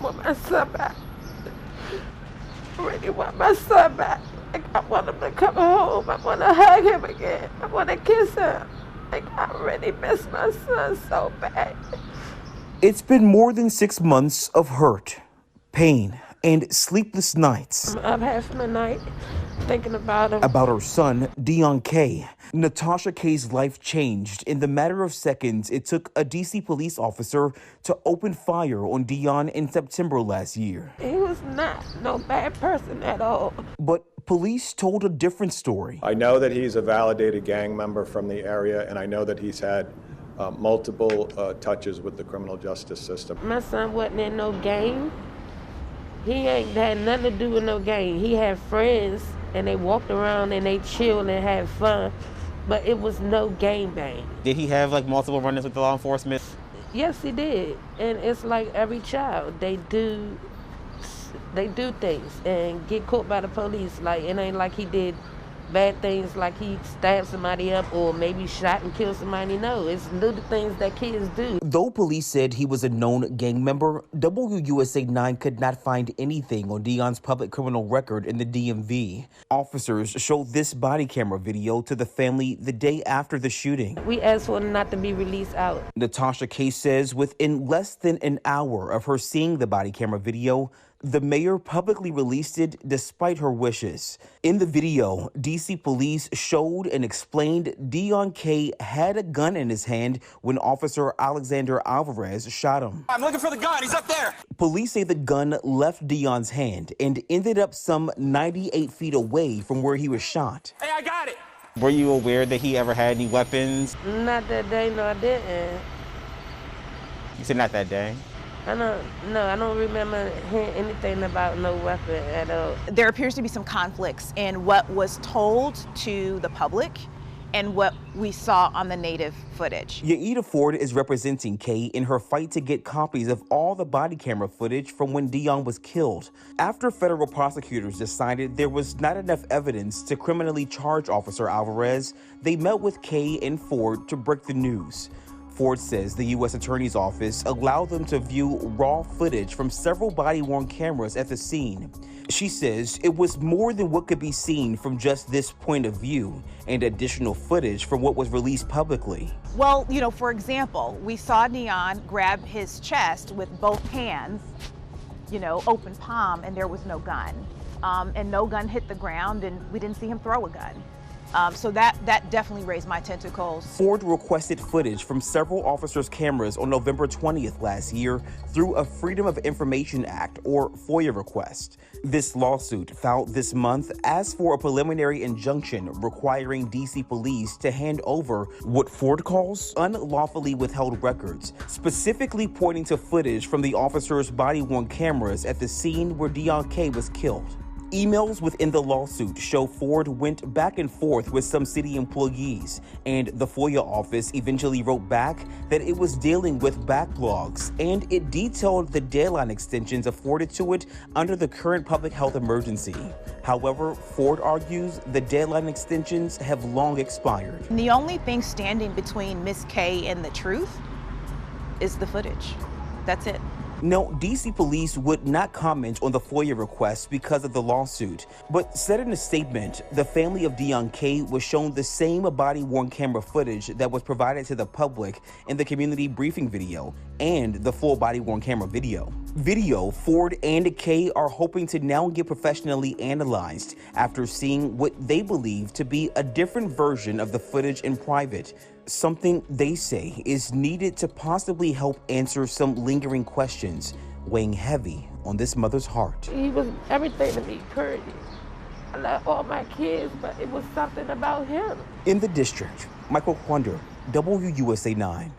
want my son back. I really want my son back. Like, I want him to come home. I want to hug him again. I want to kiss him. Like, I really miss my son so bad. It's been more than 6 months of hurt, pain, and sleepless nights. I'm up half of the night thinking about him. About her son, Deon K. Natasha K's life changed. In the matter of seconds, it took a D.C. police officer to open fire on Deon in September last year. He was not no bad person at all. But police told a different story. I know that he's a validated gang member from the area, and I know that he's had multiple touches with the criminal justice system. My son wasn't in no gang. He ain't had nothing to do with no gang. He had friends, and they walked around and they chilled and had fun, but it was no gang bang. Did he have like multiple run-ins with the law enforcement? Yes, he did. And it's like every child, they do things and get caught by the police. Like, it ain't like he did bad things like he stabbed somebody up or maybe shot and killed somebody. No, it's little things that kids do. Though police said he was a known gang member, WUSA 9 could not find anything on Deon's public criminal record in the DMV. Officers showed this body camera video to the family the day after the shooting. We asked for it not to be released out. Natasha K says within less than an hour of her seeing the body camera video, the mayor publicly released it despite her wishes. In the video, D.C. police showed and explained Deon K had a gun in his hand when Officer Alexander Alvarez shot him. I'm looking for the gun. He's up there. Police say the gun left Deon's hand and ended up some 98 feet away from where he was shot. Hey, I got it. Were you aware that he ever had any weapons? Not that day, no, I didn't. You said not that day? I don't remember hearing anything about no weapon at all. There appears to be some conflicts in what was told to the public and what we saw on the native footage. Yaida Ford is representing Kay in her fight to get copies of all the body camera footage from when Deon was killed. After federal prosecutors decided there was not enough evidence to criminally charge Officer Alvarez, they met with Kay and Ford to break the news. Ford says the U.S. Attorney's Office allowed them to view raw footage from several body-worn cameras at the scene. She says it was more than what could be seen from just this point of view and additional footage from what was released publicly. Well, you know, for example, we saw Deon grab his chest with both hands, you know, open palm, and there was no gun. And no gun hit the ground, and we didn't see him throw a gun. So that definitely raised my tentacles. Ford requested footage from several officers' cameras on November 20th last year through a Freedom of Information Act, or FOIA request. This lawsuit, filed this month, asked for a preliminary injunction requiring D.C. police to hand over what Ford calls unlawfully withheld records, specifically pointing to footage from the officers' body-worn cameras at the scene where Deon K was killed. Emails within the lawsuit show Ford went back and forth with some city employees, and the FOIA office eventually wrote back that it was dealing with backlogs, and it detailed the deadline extensions afforded to it under the current public health emergency. However, Ford argues the deadline extensions have long expired. The only thing standing between Miss K and the truth is the footage. That's it. No, D.C. police would not comment on the FOIA request because of the lawsuit, but said in a statement, the family of Deon K was shown the same body-worn camera footage that was provided to the public in the community briefing video and the full body-worn camera video. Ford and K are hoping to now get professionally analyzed after seeing what they believe to be a different version of the footage in private. Something they say is needed to possibly help answer some lingering questions weighing heavy on this mother's heart. He was everything to me, period. I love all my kids, but it was something about him. In the district, Michael Quander, WUSA 9.